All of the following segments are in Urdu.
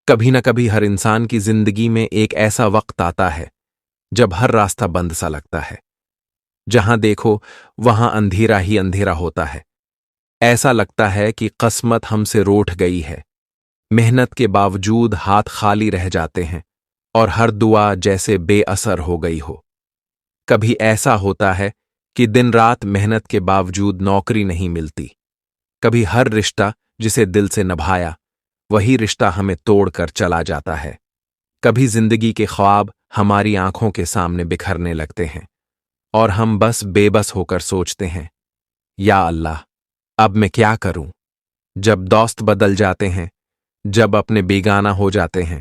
کبھی نہ کبھی ہر انسان کی زندگی میں ایک ایسا وقت آتا ہے جب ہر راستہ بند سا لگتا ہے۔ جہاں دیکھو وہاں اندھیرا ہی اندھیرا ہوتا ہے۔ ایسا لگتا ہے کہ قسمت ہم سے روٹھ گئی ہے۔ محنت کے باوجود ہاتھ خالی رہ جاتے ہیں اور ہر دعا جیسے بے اثر ہو گئی ہو۔ کبھی ایسا ہوتا ہے کہ دن رات محنت کے باوجود نوکری نہیں ملتی۔ کبھی ہر رشتہ جسے دل سے نبھایا وہی رشتہ ہمیں توڑ کر چلا جاتا ہے۔ کبھی زندگی کے خواب ہماری آنکھوں کے سامنے بکھرنے لگتے ہیں اور ہم بس بے بس ہو کر سوچتے ہیں، یا اللہ اب میں کیا کروں؟ جب دوست بدل جاتے ہیں، جب اپنے بیگانہ ہو جاتے ہیں،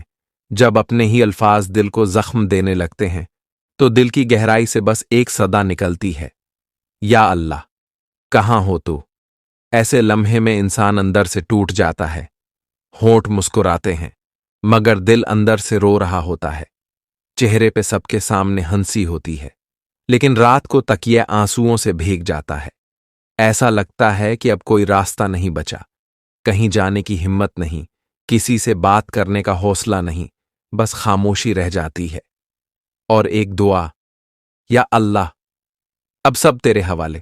جب اپنے ہی الفاظ دل کو زخم دینے لگتے ہیں، تو دل کی گہرائی سے بس ایک صدا نکلتی ہے، یا اللہ کہاں ہو تو؟ ایسے لمحے میں انسان اندر سے ٹوٹ جاتا ہے۔ ہونٹ مسکراتے ہیں مگر دل اندر سے رو رہا ہوتا ہے۔ چہرے پہ سب کے سامنے ہنسی ہوتی ہے لیکن رات کو تکیہ آنسوؤں سے بھیگ جاتا ہے۔ ایسا لگتا ہے کہ اب کوئی راستہ نہیں بچا، کہیں جانے کی ہمت نہیں، کسی سے بات کرنے کا حوصلہ نہیں، بس خاموشی رہ جاتی ہے اور ایک دعا، یا اللہ اب سب تیرے حوالے۔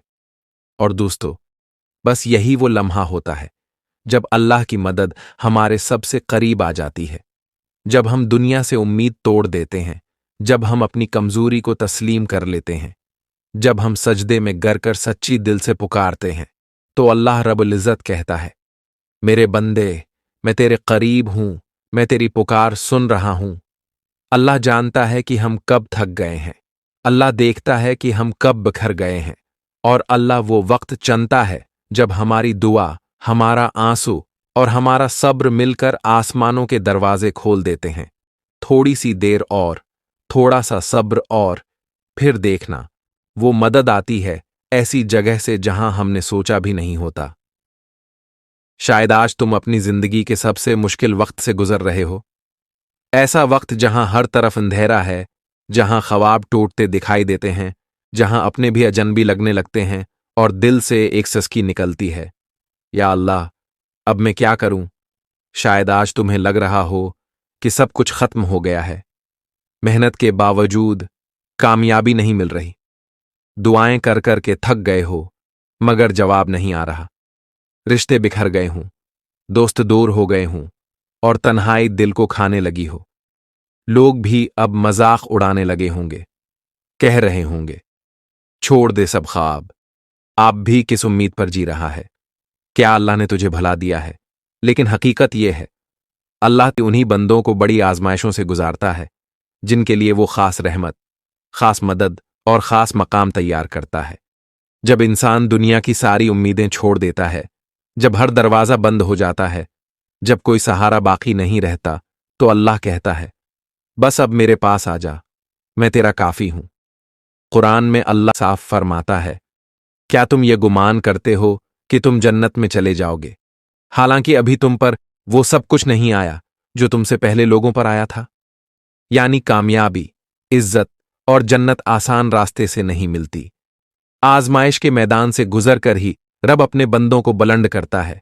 اور دوستو، بس یہی وہ لمحہ ہوتا ہے جب اللہ کی مدد ہمارے سب سے قریب آ جاتی ہے، جب ہم دنیا سے امید توڑ دیتے ہیں، جب ہم اپنی کمزوری کو تسلیم کر لیتے ہیں، جب ہم سجدے میں گر کر سچی دل سے پکارتے ہیں، تو اللہ رب العزت کہتا ہے، میرے بندے میں تیرے قریب ہوں، میں تیری پکار سن رہا ہوں۔ اللہ جانتا ہے کہ ہم کب تھک گئے ہیں، اللہ دیکھتا ہے کہ ہم کب بکھر گئے ہیں، اور اللہ وہ وقت چنتا ہے جب ہماری دعا، ہمارا آنسو اور ہمارا صبر مل کر آسمانوں کے دروازے کھول دیتے ہیں۔ تھوڑی سی دیر اور، تھوڑا سا صبر اور، پھر دیکھنا وہ مدد آتی ہے ایسی جگہ سے جہاں ہم نے سوچا بھی نہیں ہوتا۔ شاید آج تم اپنی زندگی کے سب سے مشکل وقت سے گزر رہے ہو، ایسا وقت جہاں ہر طرف اندھیرا ہے، جہاں خواب ٹوٹتے دکھائی دیتے ہیں، جہاں اپنے بھی اجنبی لگنے لگتے ہیں اور دل سے ایک سسکی نکلتی ہے، یا اللہ اب میں کیا کروں؟ شاید آج تمہیں لگ رہا ہو کہ سب کچھ ختم ہو گیا ہے، محنت کے باوجود کامیابی نہیں مل رہی، دعائیں کر کر کے تھک گئے ہو مگر جواب نہیں آ رہا، رشتے بکھر گئے ہوں، دوست دور ہو گئے ہوں اور تنہائی دل کو کھانے لگی ہو۔ لوگ بھی اب مذاق اڑانے لگے ہوں گے، کہہ رہے ہوں گے چھوڑ دے سب خواب، آپ بھی کس امید پر جی رہا ہے؟ کیا اللہ نے تجھے بھلا دیا ہے؟ لیکن حقیقت یہ ہے، اللہ انہی بندوں کو بڑی آزمائشوں سے گزارتا ہے جن کے لیے وہ خاص رحمت، خاص مدد اور خاص مقام تیار کرتا ہے۔ جب انسان دنیا کی ساری امیدیں چھوڑ دیتا ہے، جب ہر دروازہ بند ہو جاتا ہے، جب کوئی سہارا باقی نہیں رہتا، تو اللہ کہتا ہے، بس اب میرے پاس آ جا، میں تیرا کافی ہوں۔ قرآن میں اللہ صاف فرماتا ہے، کیا تم یہ گمان کرتے ہو کہ تم جنت میں چلے جاؤ گے، حالانکہ ابھی تم پر وہ سب کچھ نہیں آیا جو تم سے پہلے لوگوں پر آیا تھا؟ یعنی کامیابی، عزت اور جنت آسان راستے سے نہیں ملتی، آزمائش کے میدان سے گزر کر ہی رب اپنے بندوں کو بلند کرتا ہے۔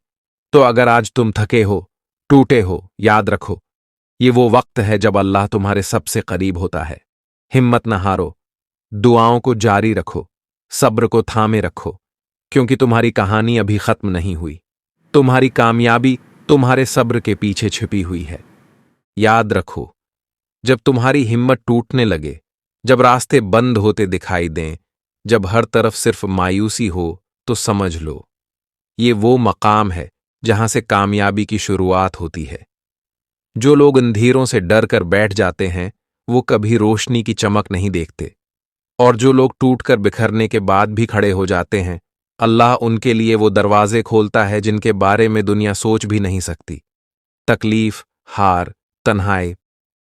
تو اگر آج تم تھکے ہو، ٹوٹے ہو، یاد رکھو یہ وہ وقت ہے جب اللہ تمہارے سب سے قریب ہوتا ہے۔ ہمت نہ ہارو، دعاؤں کو جاری رکھو، صبر کو تھامے رکھو، کیونکہ تمہاری کہانی ابھی ختم نہیں ہوئی، تمہاری کامیابی تمہارے صبر کے پیچھے چھپی ہوئی ہے۔ یاد رکھو، جب تمہاری ہمت ٹوٹنے لگے، جب راستے بند ہوتے دکھائی دیں، جب ہر طرف صرف مایوسی ہو، تو سمجھ لو یہ وہ مقام ہے جہاں سے کامیابی کی شروعات ہوتی ہے۔ جو لوگ اندھیروں سے ڈر کر بیٹھ جاتے ہیں وہ کبھی روشنی کی چمک نہیں دیکھتے، اور جو لوگ ٹوٹ کر بکھرنے کے بعد بھی کھڑے ہو جاتے ہیں، اللہ ان کے لیے وہ دروازے کھولتا ہے جن کے بارے میں دنیا سوچ بھی نہیں سکتی۔ تکلیف، ہار، تنہائی،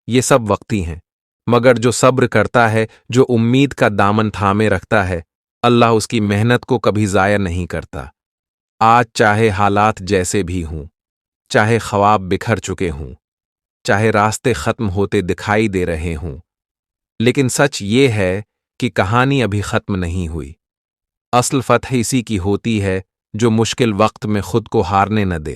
یہ سب وقتی ہیں، مگر جو صبر کرتا ہے، جو امید کا دامن تھامے رکھتا ہے، اللہ اس کی محنت کو کبھی ضائع نہیں کرتا۔ آج چاہے حالات جیسے بھی ہوں، چاہے خواب بکھر چکے ہوں، چاہے راستے ختم ہوتے دکھائی دے رہے ہوں، لیکن سچ یہ ہے کہ کہانی ابھی ختم نہیں ہوئی۔ اصل فتح اسی کی ہوتی ہے جو مشکل وقت میں خود کو ہارنے نہ دے،